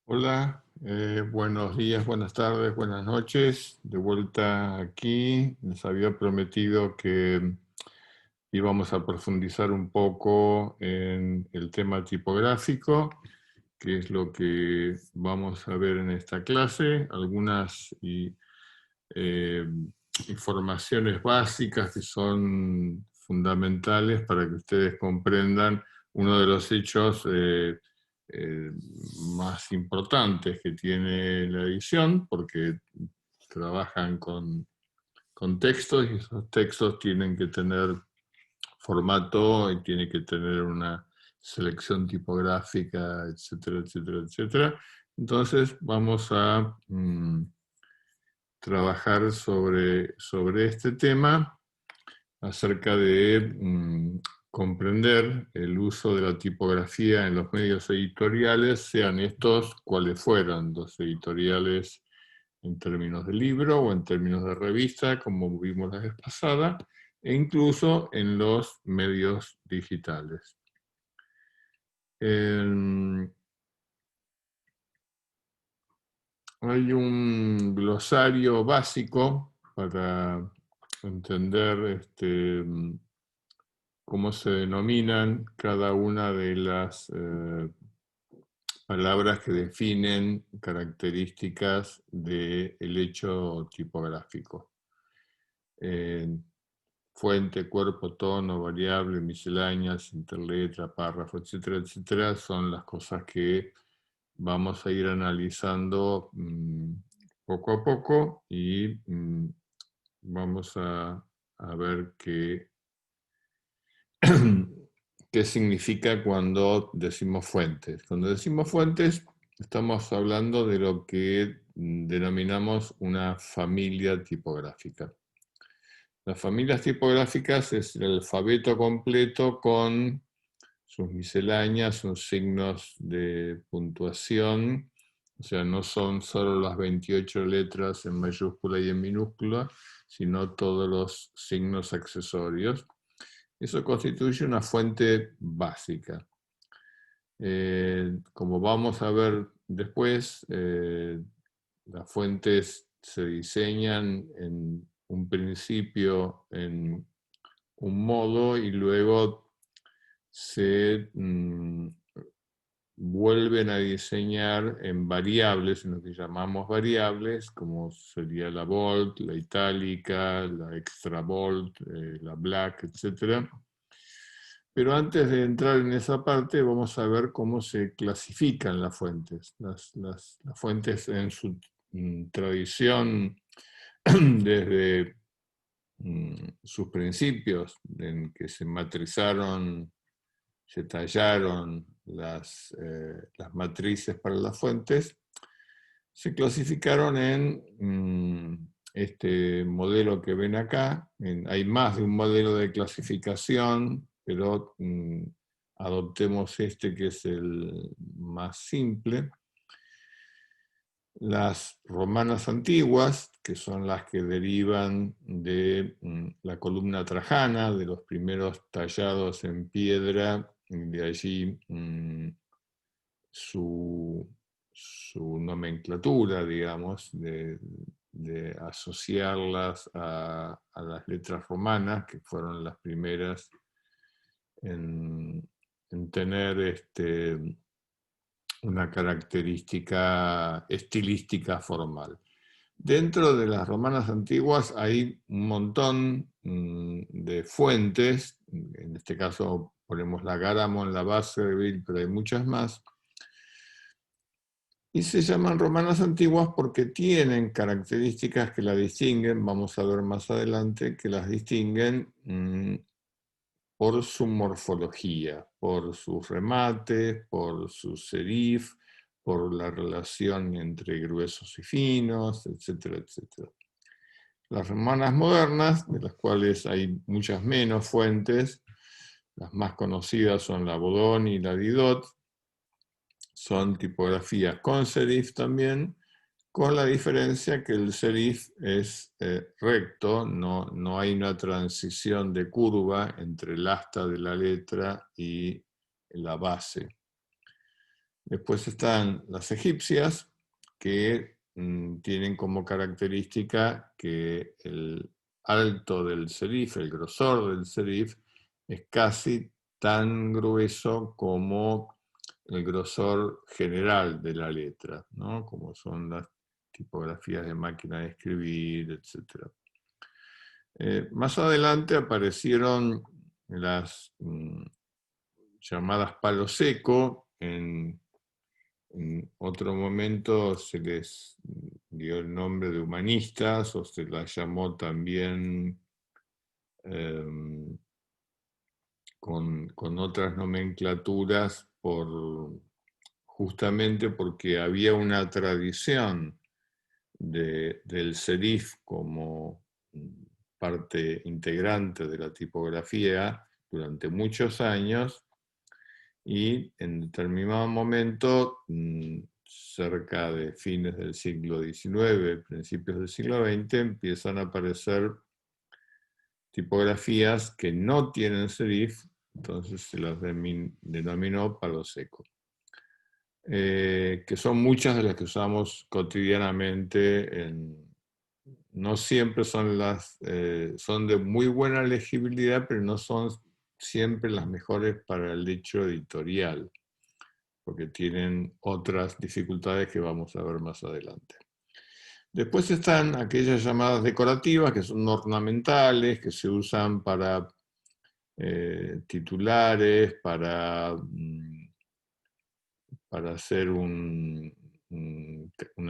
Hola, buenos días, buenas tardes, buenas noches. De vuelta aquí. Les había prometido que íbamos a profundizar un poco en el tema tipográfico, que es lo que vamos a ver en esta clase. Algunas eh, informaciones básicas que son fundamentales para que ustedes comprendan uno de los hechos eh, más importantes que tiene la edición, porque trabajan con textos y esos textos tienen que tener formato y tiene que tener una selección tipográfica, etcétera, etcétera, etcétera. Entonces vamos a trabajar sobre este tema acerca de comprender el uso de la tipografía en los medios editoriales, sean estos cuales fueran, los editoriales en términos de libro o en términos de revista, como vimos la vez pasada, e incluso en los medios digitales. Hay un glosario básico para entender cómo se denominan cada una de las palabras que definen características del hecho tipográfico. Fuente, cuerpo, tono, variable, misceláneas, interletra, párrafo, etcétera, etcétera, son las cosas que vamos a ir analizando poco a poco y vamos a ver qué significa cuando decimos fuentes. Cuando decimos fuentes, estamos hablando de lo que denominamos una familia tipográfica. Las familias tipográficas es el alfabeto completo con sus misceláneas, sus signos de puntuación, o sea, no son solo las 28 letras en mayúscula y en minúscula, sino todos los signos accesorios. Eso constituye una fuente básica. Como vamos a ver después, las fuentes se diseñan en un principio en un modo y luego se vuelven a diseñar en variables, en lo que llamamos variables, como sería la bold, la itálica, la extra bold, la black, etc. Pero antes de entrar en esa parte, vamos a ver cómo se clasifican las fuentes. Las fuentes en su tradición desde sus principios, en que se matrizaron, se tallaron las matrices para las fuentes, se clasificaron en este modelo que ven acá. Hay más de un modelo de clasificación, pero adoptemos este que es el más simple. Las romanas antiguas, que son las que derivan de la columna trajana, de los primeros tallados en piedra, de allí su, su nomenclatura, digamos, de asociarlas a las letras romanas, que fueron las primeras en tener una característica estilística formal. Dentro de las romanas antiguas hay un montón de fuentes, en este caso ponemos la Gáramo en la base, pero hay muchas más, y se llaman romanas antiguas porque tienen características que la distinguen, vamos a ver más adelante, que las distinguen por su morfología, por sus remates, por su serif, por la relación entre gruesos y finos, etcétera, etcétera. Las romanas modernas, de las cuales hay muchas menos fuentes, las más conocidas son la Bodoni y la Didot, son tipografías con serif también, con la diferencia que el serif es recto, no hay una transición de curva entre el asta de la letra y la base. Después están las egipcias, que tienen como característica que el alto del serif, el grosor del serif, es casi tan grueso como el grosor general de la letra, ¿no? Como son las tipografías de máquina de escribir, etc. Más adelante aparecieron las llamadas palo seco. En otro momento se les dio el nombre de humanistas, o se las llamó también con otras nomenclaturas, justamente porque había una tradición del serif como parte integrante de la tipografía durante muchos años, y en determinado momento, cerca de fines del siglo XIX, principios del siglo XX, empiezan a aparecer tipografías que no tienen serif, entonces se las denominó palo seco. Que son muchas de las que usamos cotidianamente. No siempre son son de muy buena legibilidad, pero no son siempre las mejores para el hecho editorial, porque tienen otras dificultades que vamos a ver más adelante. Después están aquellas llamadas decorativas, que son ornamentales, que se usan para titulares, para hacer una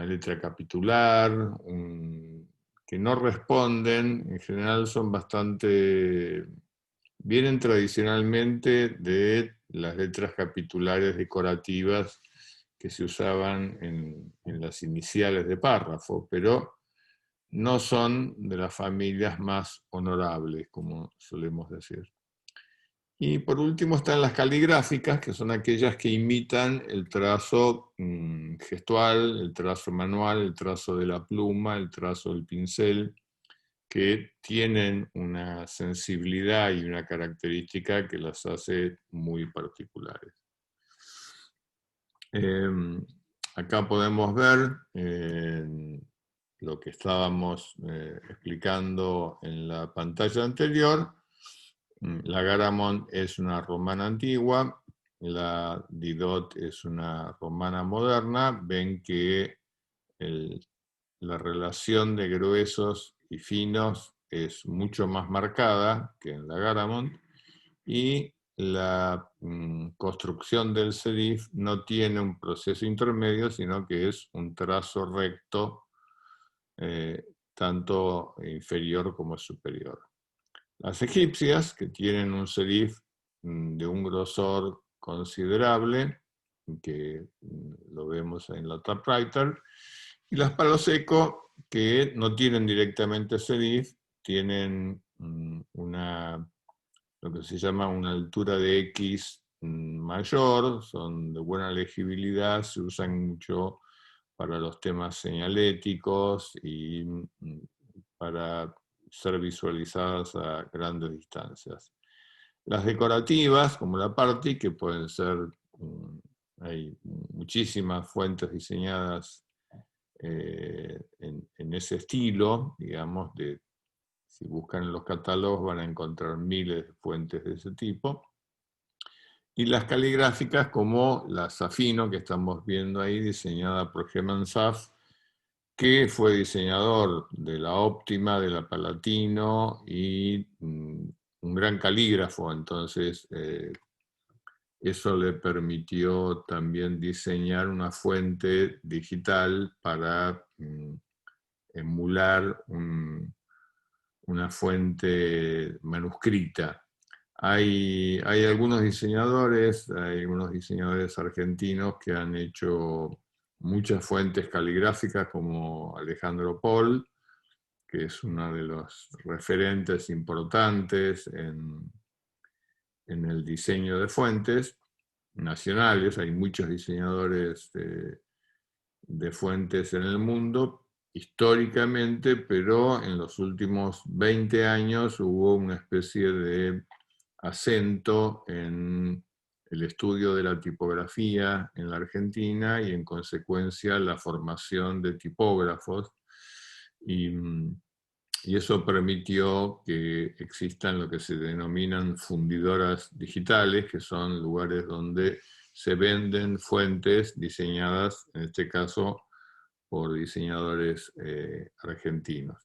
letra capitular, que no responden. En general son bastante, vienen tradicionalmente de las letras capitulares decorativas que se usaban en las iniciales de párrafo, pero no son de las familias más honorables, como solemos decir. Y por último están las caligráficas, que son aquellas que imitan el trazo gestual, el trazo manual, el trazo de la pluma, el trazo del pincel, que tienen una sensibilidad y una característica que las hace muy particulares. Acá podemos ver lo que estábamos explicando en la pantalla anterior. La Garamond es una romana antigua, la Didot es una romana moderna. Ven que la relación de gruesos y finos es mucho más marcada que en la Garamond, y la construcción del serif no tiene un proceso intermedio, sino que es un trazo recto, tanto inferior como superior. Las egipcias, que tienen un serif de un grosor considerable, que lo vemos en la typewriter, y las palo seco, que no tienen directamente serif, tienen lo que se llama una altura de X mayor, son de buena legibilidad, se usan mucho para los temas señaléticos y para ser visualizadas a grandes distancias. Las decorativas, como la Party, que pueden ser, hay muchísimas fuentes diseñadas en ese estilo, digamos, si buscan en los catálogos van a encontrar miles de fuentes de ese tipo. Y las caligráficas, como la Safino, que estamos viendo ahí, diseñada por Heman Saf, que fue diseñador de la Óptima, de la Palatino, y un gran calígrafo. Entonces eso le permitió también diseñar una fuente digital para emular una fuente manuscrita. Hay algunos diseñadores argentinos que han hecho muchas fuentes caligráficas, como Alejandro Pol, que es uno de los referentes importantes en el diseño de fuentes nacionales. Hay muchos diseñadores de fuentes en el mundo históricamente, pero en los últimos 20 años hubo una especie de acento en el estudio de la tipografía en la Argentina y en consecuencia la formación de tipógrafos. Y eso permitió que existan lo que se denominan fundidoras digitales, que son lugares donde se venden fuentes diseñadas, en este caso, por diseñadores argentinos.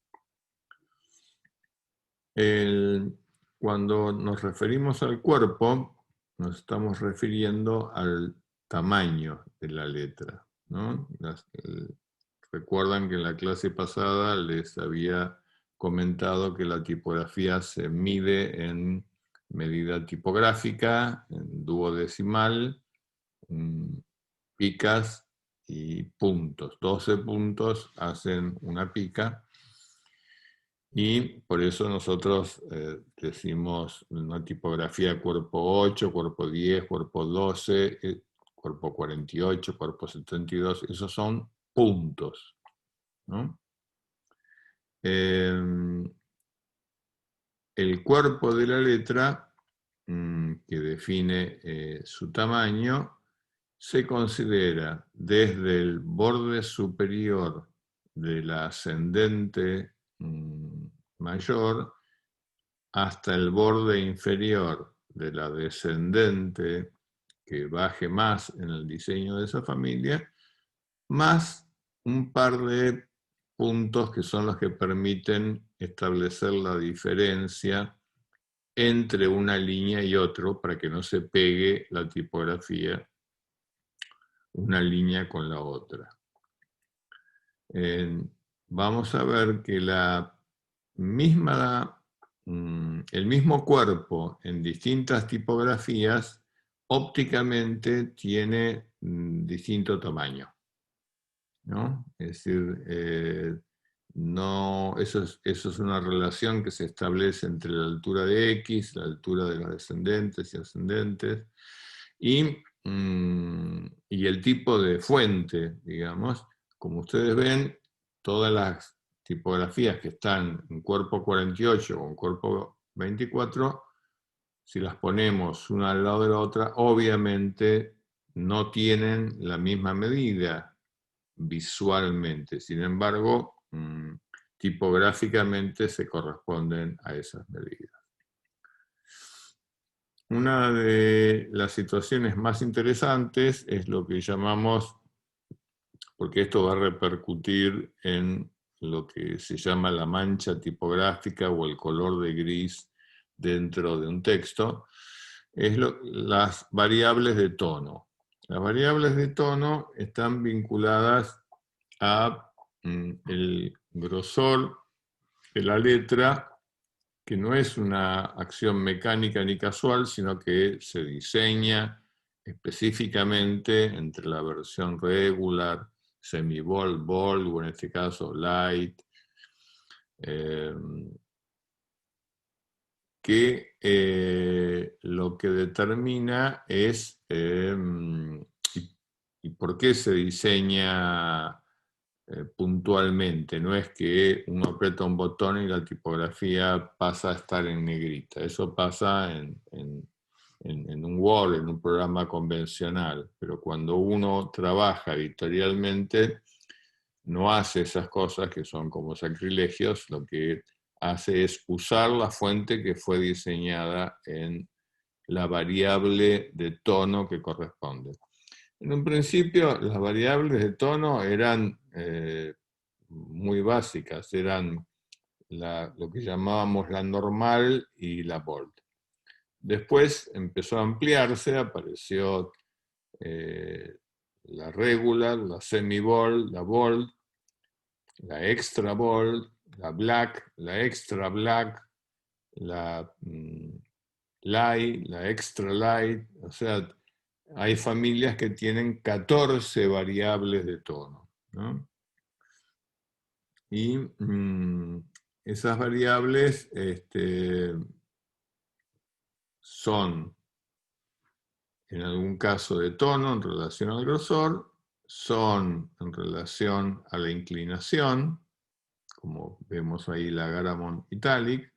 Cuando nos referimos al cuerpo, nos estamos refiriendo al tamaño de la letra, ¿no? Recuerdan que en la clase pasada les había comentado que la tipografía se mide en medida tipográfica, en duodecimal, en picas y puntos. 12 puntos hacen una pica. Y por eso nosotros decimos una tipografía cuerpo 8, cuerpo 10, cuerpo 12, cuerpo 48, cuerpo 72, esos son puntos, ¿no? El cuerpo de la letra, que define su tamaño, se considera desde el borde superior de la ascendente mayor hasta el borde inferior de la descendente que baje más en el diseño de esa familia, más un par de puntos que son los que permiten establecer la diferencia entre una línea y otro para que no se pegue la tipografía una línea con la otra. Vamos a ver que el mismo cuerpo en distintas tipografías ópticamente tiene distinto tamaño, ¿no? Es decir, eso es una relación que se establece entre la altura de X, la altura de los descendentes y ascendentes, y el tipo de fuente, digamos. Como ustedes ven, todas las tipografías que están en cuerpo 48 o en cuerpo 24, si las ponemos una al lado de la otra, obviamente no tienen la misma medida visualmente. Sin embargo, tipográficamente se corresponden a esas medidas. Una de las situaciones más interesantes es lo que llamamos, porque esto va a repercutir en lo que se llama la mancha tipográfica o el color de gris dentro de un texto, es las variables de tono. Las variables de tono están vinculadas a el grosor de la letra, que no es una acción mecánica ni casual, sino que se diseña específicamente entre la versión regular, semi-bold, bold, o en este caso light, que lo que determina es y por qué se diseña puntualmente. No es que uno aprieta un botón y la tipografía pasa a estar en negrita. Eso pasa en un Word, en un programa convencional. Pero cuando uno trabaja editorialmente, no hace esas cosas que son como sacrilegios. Lo que hace es usar la fuente que fue diseñada en la variable de tono que corresponde. En un principio, las variables de tono eran muy básicas, eran lo que llamábamos la normal y la bold. Después empezó a ampliarse, apareció la regular, la semi-bold, la bold, la extra bold, la black, la extra black, la light, la extra light, o sea, hay familias que tienen 14 variables de tono, ¿no? Y esas variables son, en algún caso, de tono en relación al grosor, son en relación a la inclinación, como vemos ahí la Garamond Italic,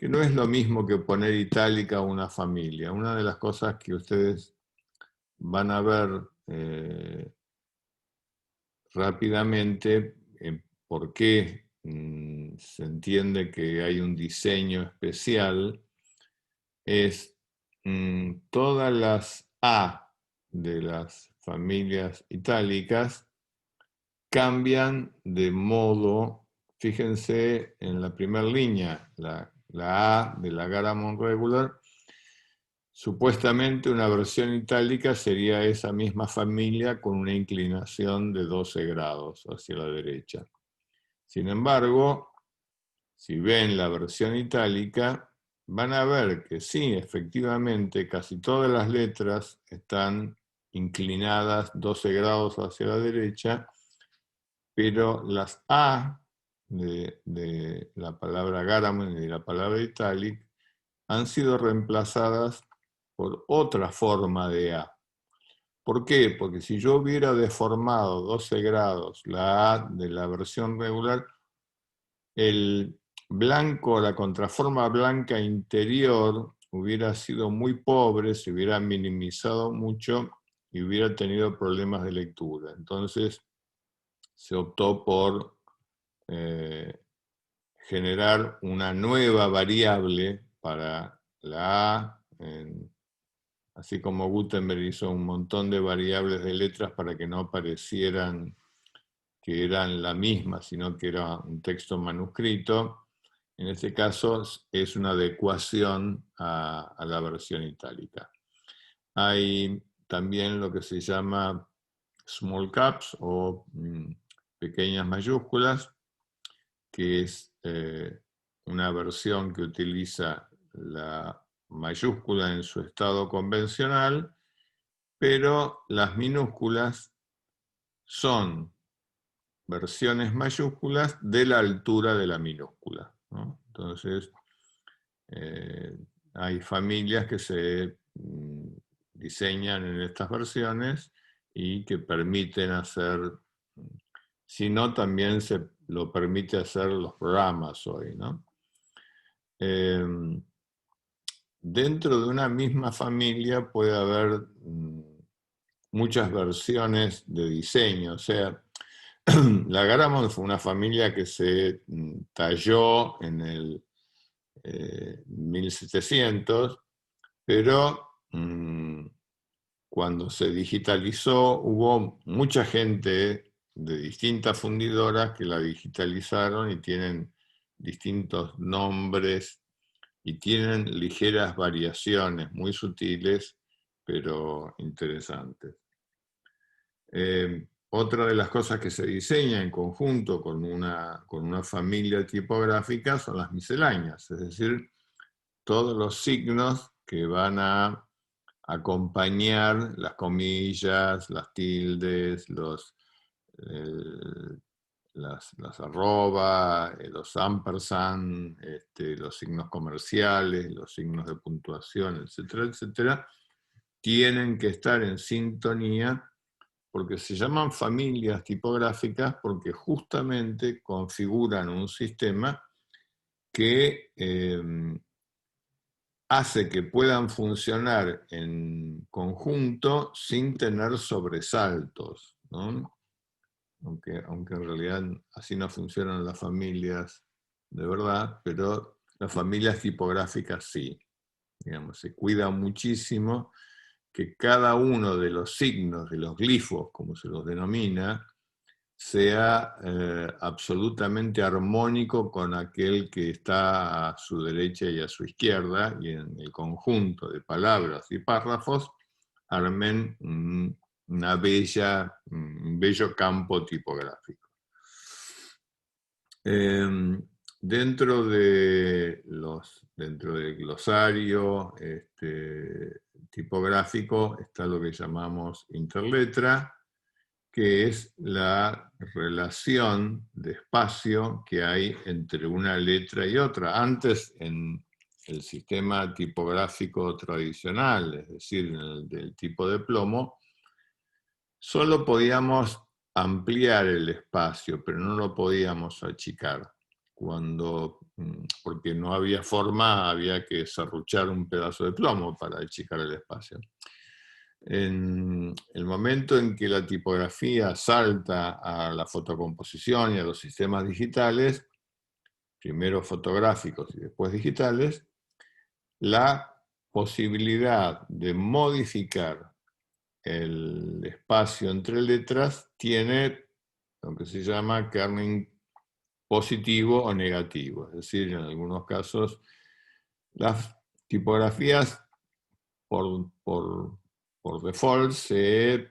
que no es lo mismo que poner itálica a una familia. Una de las cosas que ustedes van a ver rápidamente, por qué se entiende que hay un diseño especial, es todas las A de las familias itálicas cambian de modo, fíjense en la primera línea, la A de la Garamond Regular, supuestamente una versión itálica sería esa misma familia con una inclinación de 12 grados hacia la derecha. Sin embargo, si ven la versión itálica, van a ver que sí, efectivamente, casi todas las letras están inclinadas 12 grados hacia la derecha, pero las A de la palabra Garamond y de la palabra italic han sido reemplazadas por otra forma de A. ¿Por qué? Porque si yo hubiera deformado 12 grados la A de la versión regular, el blanco, la contraforma blanca interior hubiera sido muy pobre, se hubiera minimizado mucho y hubiera tenido problemas de lectura. Entonces se optó por generar una nueva variable para la A, así como Gutenberg hizo un montón de variables de letras para que no parecieran que eran la misma, sino que era un texto manuscrito. En este caso es una adecuación a la versión itálica. Hay también lo que se llama small caps o pequeñas mayúsculas, que es una versión que utiliza la mayúscula en su estado convencional, pero las minúsculas son versiones mayúsculas de la altura de la minúscula, ¿no? Entonces, hay familias que se diseñan en estas versiones y que permiten hacer, si no, también se lo permite hacer los programas hoy, ¿no? Dentro de una misma familia puede haber muchas versiones de diseño, o sea, la Garamond fue una familia que se talló en el 1700, pero cuando se digitalizó hubo mucha gente de distintas fundidoras que la digitalizaron y tienen distintos nombres y tienen ligeras variaciones, muy sutiles, pero interesantes. Otra de las cosas que se diseña en conjunto con una familia tipográfica son las misceláneas, es decir, todos los signos que van a acompañar las comillas, las tildes, las arroba, los ampersand, los signos comerciales, los signos de puntuación, etcétera, etcétera, tienen que estar en sintonía porque se llaman familias tipográficas porque justamente configuran un sistema que hace que puedan funcionar en conjunto sin tener sobresaltos, ¿no? Aunque en realidad así no funcionan las familias de verdad, pero las familias tipográficas sí. Digamos, se cuida muchísimo que cada uno de los signos, de los glifos, como se los denomina, sea absolutamente armónico con aquel que está a su derecha y a su izquierda, y en el conjunto de palabras y párrafos armen un bello campo tipográfico. Dentro del glosario tipográfico está lo que llamamos interletra, que es la relación de espacio que hay entre una letra y otra. Antes, en el sistema tipográfico tradicional, es decir, en el del tipo de plomo, solo podíamos ampliar el espacio, pero no lo podíamos achicar. porque no había forma, había que serruchar un pedazo de plomo para achicar el espacio. En el momento en que la tipografía salta a la fotocomposición y a los sistemas digitales, primero fotográficos y después digitales, la posibilidad de modificar el espacio entre letras tiene lo que se llama kerning positivo o negativo. Es decir, en algunos casos las tipografías por default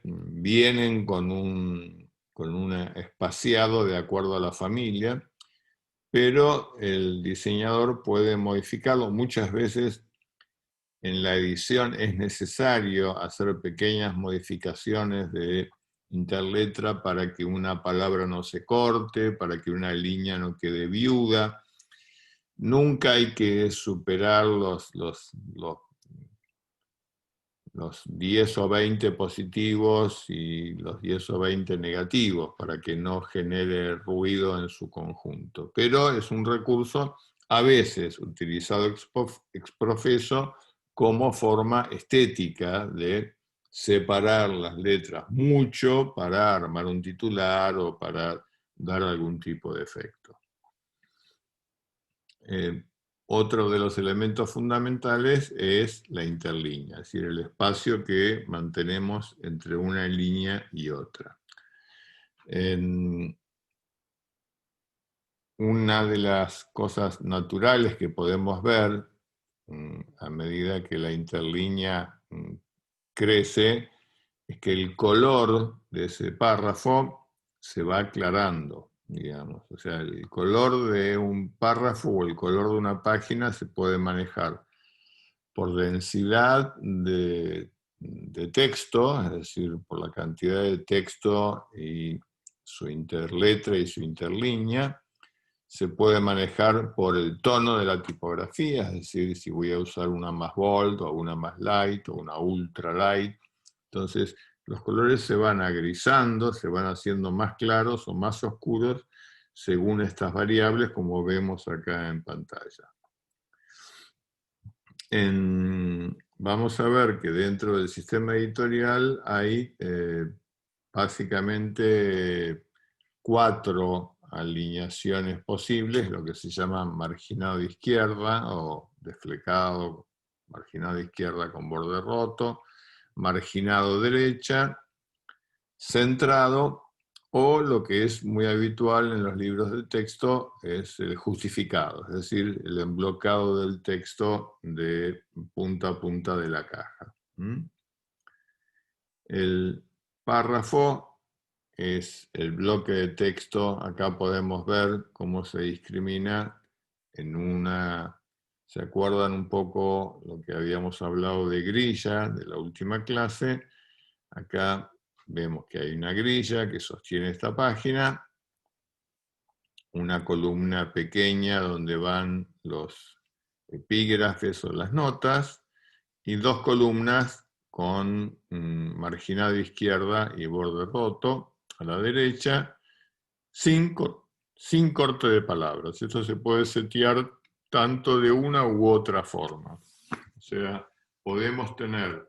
vienen con un espaciado de acuerdo a la familia, pero el diseñador puede modificarlo. Muchas veces en la edición es necesario hacer pequeñas modificaciones de interletra para que una palabra no se corte, para que una línea no quede viuda. Nunca hay que superar los 10 o 20 positivos y los 10 o 20 negativos para que no genere ruido en su conjunto. Pero es un recurso a veces utilizado ex profeso como forma estética de separar las letras mucho para armar un titular o para dar algún tipo de efecto. Otro de los elementos fundamentales es la interlínea, es decir, el espacio que mantenemos entre una línea y otra. Una de las cosas naturales que podemos ver a medida que la interlínea crece es que el color de ese párrafo se va aclarando, digamos. O sea, el color de un párrafo o el color de una página se puede manejar por densidad de texto, es decir, por la cantidad de texto y su interletra y su interlínea. Se puede manejar por el tono de la tipografía, es decir, si voy a usar una más bold o una más light o una ultra light. Entonces, los colores se van agrisando, se van haciendo más claros o más oscuros según estas variables, como vemos acá en pantalla. Vamos a ver que dentro del sistema editorial hay básicamente 4 alineaciones posibles, lo que se llama marginado izquierda o desflecado, marginado izquierda con borde roto, marginado derecha, centrado, o lo que es muy habitual en los libros de texto es el justificado, es decir, el emblocado del texto de punta a punta de la caja. El párrafo es el bloque de texto. Acá podemos ver cómo se discrimina en una... ¿Se acuerdan un poco lo que habíamos hablado de grilla de la última clase? Acá vemos que hay una grilla que sostiene esta página, una columna pequeña donde van los epígrafes o las notas, y 2 columnas con marginado izquierda y borde roto a la derecha, sin corte de palabras. Esto se puede setear tanto de una u otra forma. O sea, podemos tener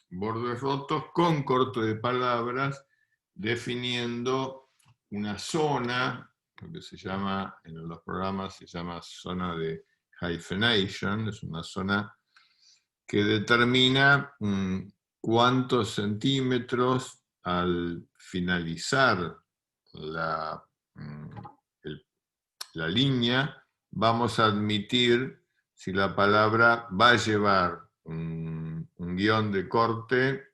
bordes rotos con corte de palabras, definiendo una zona, lo que se llama, en los programas se llama zona de hyphenation, es una zona que determina cuántos centímetros al finalizar la línea vamos a admitir si la palabra va a llevar un guión de corte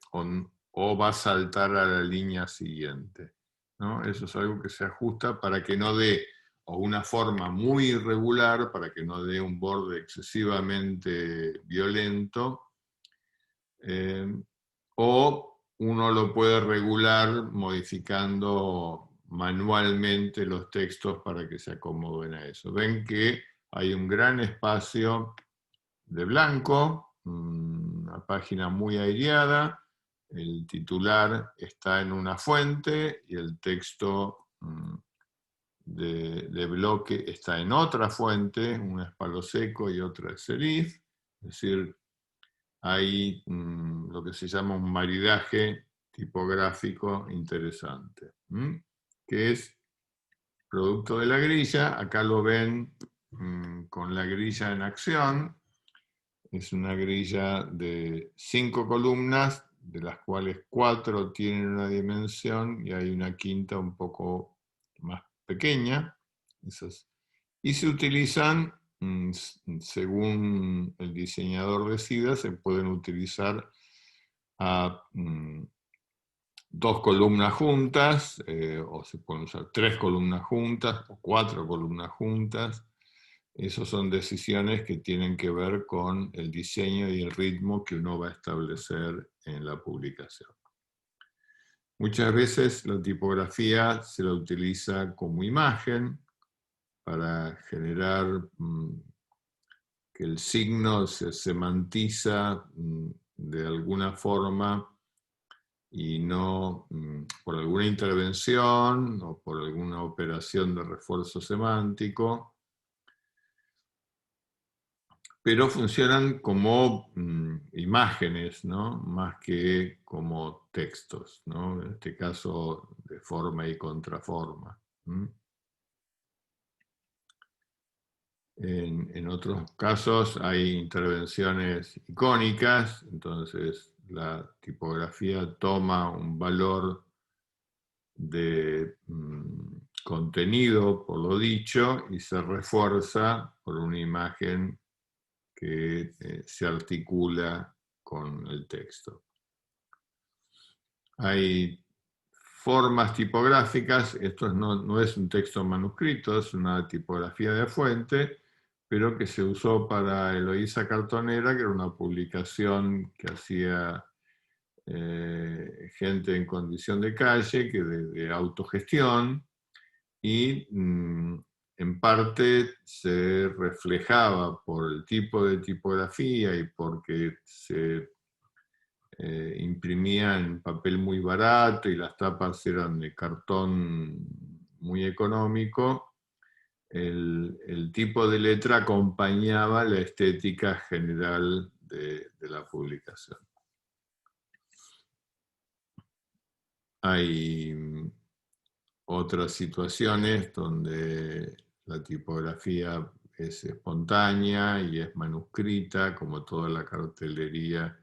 o va a saltar a la línea siguiente, ¿no? Eso es algo que se ajusta para que no dé o una forma muy irregular, para que no dé un borde excesivamente violento, o uno lo puede regular modificando manualmente los textos para que se acomoden a eso. Ven que hay un gran espacio de blanco, una página muy aireada, el titular está en una fuente y el texto de bloque está en otra fuente, una es palo seco y otra es serif, es decir, hay lo que se llama un maridaje tipográfico interesante, que es producto de la grilla. Acá lo ven con la grilla en acción. Es una grilla de 5 columnas, de las cuales 4 tienen una dimensión y hay una quinta un poco más pequeña. Y se utilizan, según el diseñador decida, se pueden utilizar a 2 columnas juntas, o se pueden usar 3 columnas juntas, o 4 columnas juntas. Esas son decisiones que tienen que ver con el diseño y el ritmo que uno va a establecer en la publicación. Muchas veces la tipografía se la utiliza como imagen para generar que el signo se semantiza de alguna forma y no por alguna intervención o por alguna operación de refuerzo semántico, pero funcionan como imágenes, ¿no? Más que como textos, ¿no? En este caso de forma y contraforma. En otros casos hay intervenciones icónicas, entonces la tipografía toma un valor de contenido por lo dicho y se refuerza por una imagen que se articula con el texto. Hay formas tipográficas, esto no es un texto manuscrito, es una tipografía de fuente, pero que se usó para Eloísa Cartonera, que era una publicación que hacía gente en condición de calle, que de autogestión, y en parte se reflejaba por el tipo de tipografía y porque se imprimía en papel muy barato y las tapas eran de cartón muy económico, el tipo de letra acompañaba la estética general de la publicación. Hay otras situaciones donde la tipografía es espontánea y es manuscrita, como toda la cartelería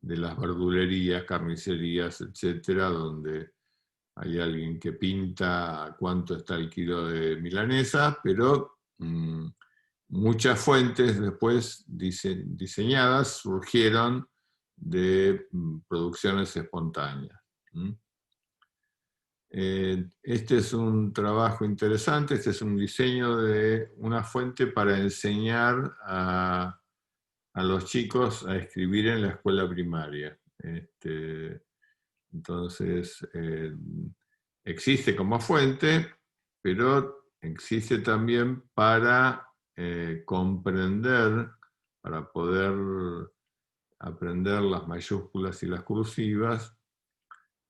de las verdulerías, carnicerías, etcétera, donde hay alguien que pinta cuánto está el kilo de milanesa, pero muchas fuentes después diseñadas surgieron de producciones espontáneas. Este es un trabajo interesante, este es un diseño de una fuente para enseñar a los chicos a escribir en la escuela primaria. Entonces, existe como fuente, pero existe también para comprender, para poder aprender las mayúsculas y las cursivas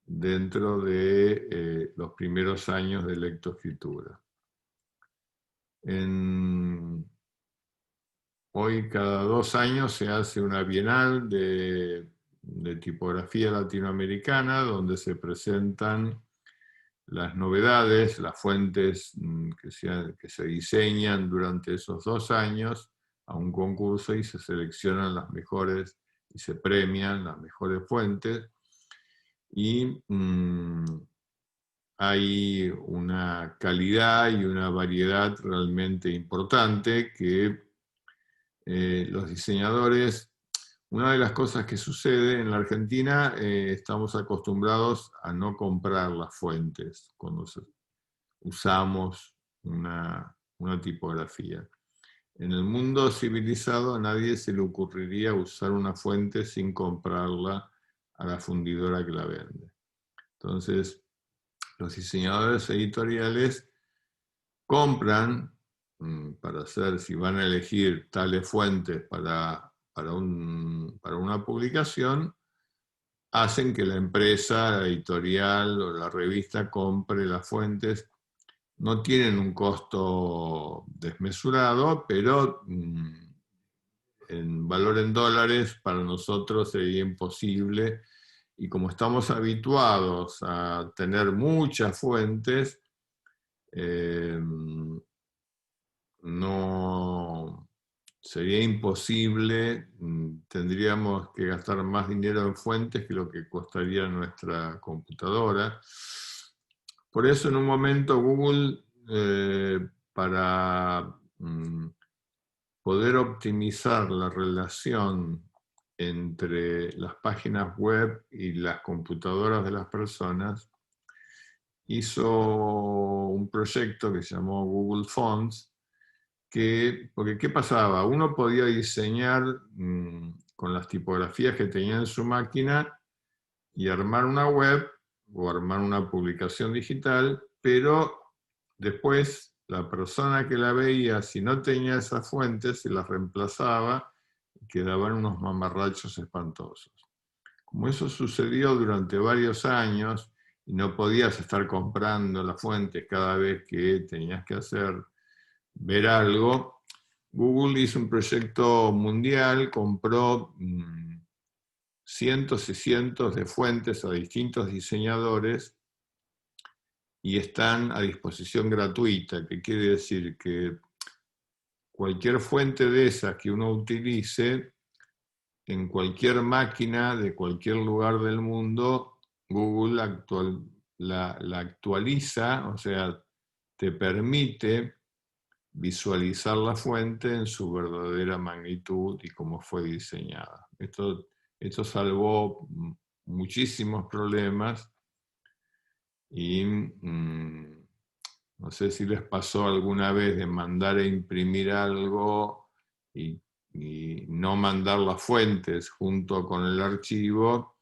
dentro de los primeros años de lectoescritura. Hoy cada 2 años se hace una bienal de tipografía latinoamericana donde se presentan las novedades, las fuentes que se diseñan durante esos 2 años a un concurso y se seleccionan las mejores y se premian las mejores fuentes. Y hay una calidad y una variedad realmente importante que los diseñadores, una de las cosas que sucede en la Argentina, estamos acostumbrados a no comprar las fuentes cuando usamos una tipografía. En el mundo civilizado a nadie se le ocurriría usar una fuente sin comprarla a la fundidora que la vende. Entonces, los diseñadores editoriales compran para hacer, si van a elegir tales fuentes para una publicación, hacen que la empresa editorial o la revista compre las fuentes no tienen un costo desmesurado, pero en valor en dólares para nosotros sería imposible. Y como estamos habituados a tener muchas fuentes, no sería imposible, tendríamos que gastar más dinero en fuentes que lo que costaría nuestra computadora. Por eso en un momento Google, para poder optimizar la relación entre las páginas web y las computadoras de las personas, hizo un proyecto que se llamó Google Fonts, porque ¿qué pasaba? Uno podía diseñar con las tipografías que tenía en su máquina y armar una web o armar una publicación digital, pero después la persona que la veía, si no tenía esas fuentes, se las reemplazaba y quedaban unos mamarrachos espantosos. Como eso sucedió durante varios años y no podías estar comprando las fuentes cada vez que tenías que ver algo, Google hizo un proyecto mundial, compró cientos y cientos de fuentes a distintos diseñadores y están a disposición gratuita, que quiere decir que cualquier fuente de esas que uno utilice, en cualquier máquina de cualquier lugar del mundo, Google la actualiza, o sea, te permite visualizar la fuente en su verdadera magnitud y cómo fue diseñada. Esto salvó muchísimos problemas y no sé si les pasó alguna vez de mandar a imprimir algo y no mandar las fuentes junto con el archivo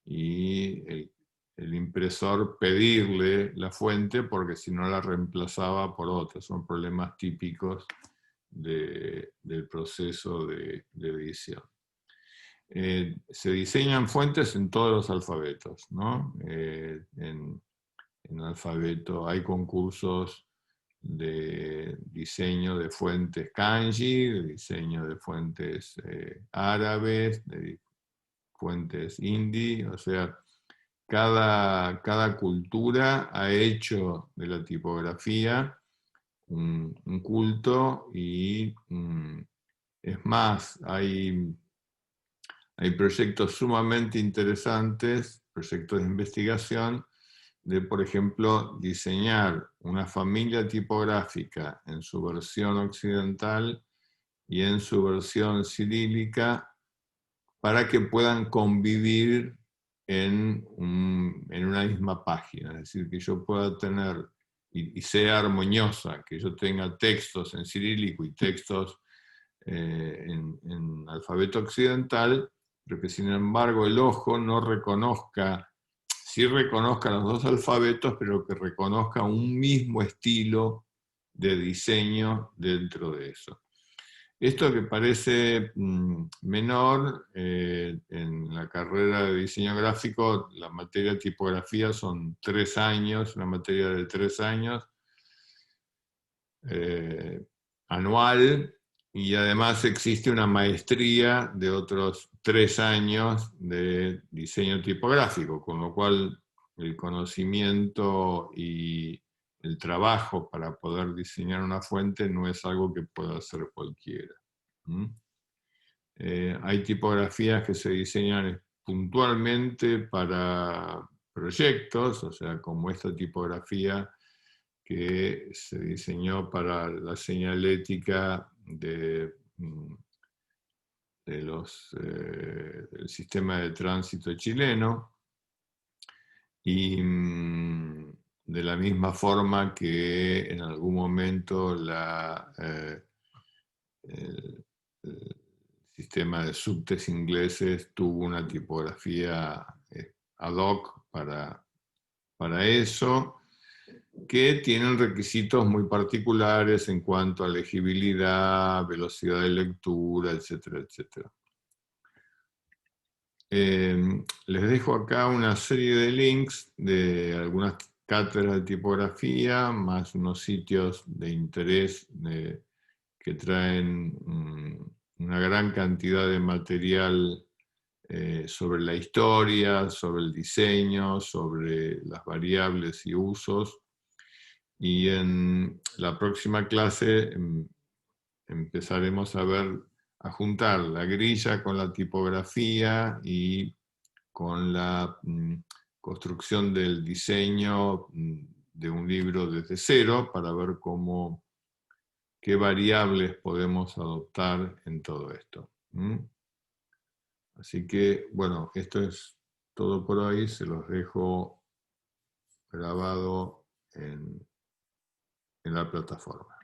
y el impresor pedirle la fuente porque si no la reemplazaba por otra. Son problemas típicos del proceso de edición. Se diseñan fuentes en todos los alfabetos, ¿no? En alfabeto hay concursos de diseño de fuentes kanji, de diseño de fuentes árabes, de fuentes hindi, o sea, cada cultura ha hecho de la tipografía un culto y es más, hay proyectos sumamente interesantes, proyectos de investigación, de, por ejemplo, diseñar una familia tipográfica en su versión occidental y en su versión cirílica para que puedan convivir en una misma página. Es decir, que yo pueda tener, y sea armoniosa, que yo tenga textos en cirílico y textos en alfabeto occidental, pero que sin embargo el ojo no reconozca, sí reconozca los dos alfabetos, pero que reconozca un mismo estilo de diseño dentro de eso. Esto que parece menor, en la carrera de diseño gráfico, la materia de tipografía son 3 años, una materia de 3 años, anual, y además existe una maestría de otros 3 años de diseño tipográfico, con lo cual el conocimiento y el trabajo para poder diseñar una fuente no es algo que pueda hacer cualquiera. Hay tipografías que se diseñan puntualmente para proyectos, o sea, como esta tipografía que se diseñó para la señalética del sistema de tránsito chileno, y de la misma forma que en algún momento el sistema de subtes ingleses tuvo una tipografía ad hoc para eso, que tienen requisitos muy particulares en cuanto a legibilidad, velocidad de lectura, etcétera, etcétera. Les dejo acá una serie de links de algunas cátedra de tipografía, más unos sitios de interés que traen una gran cantidad de material sobre la historia, sobre el diseño, sobre las variables y usos. Y en la próxima clase empezaremos a juntar la grilla con la tipografía y con la construcción del diseño de un libro desde cero para ver qué variables podemos adoptar en todo esto. Así que, bueno, esto es todo por hoy. Se los dejo grabado en la plataforma.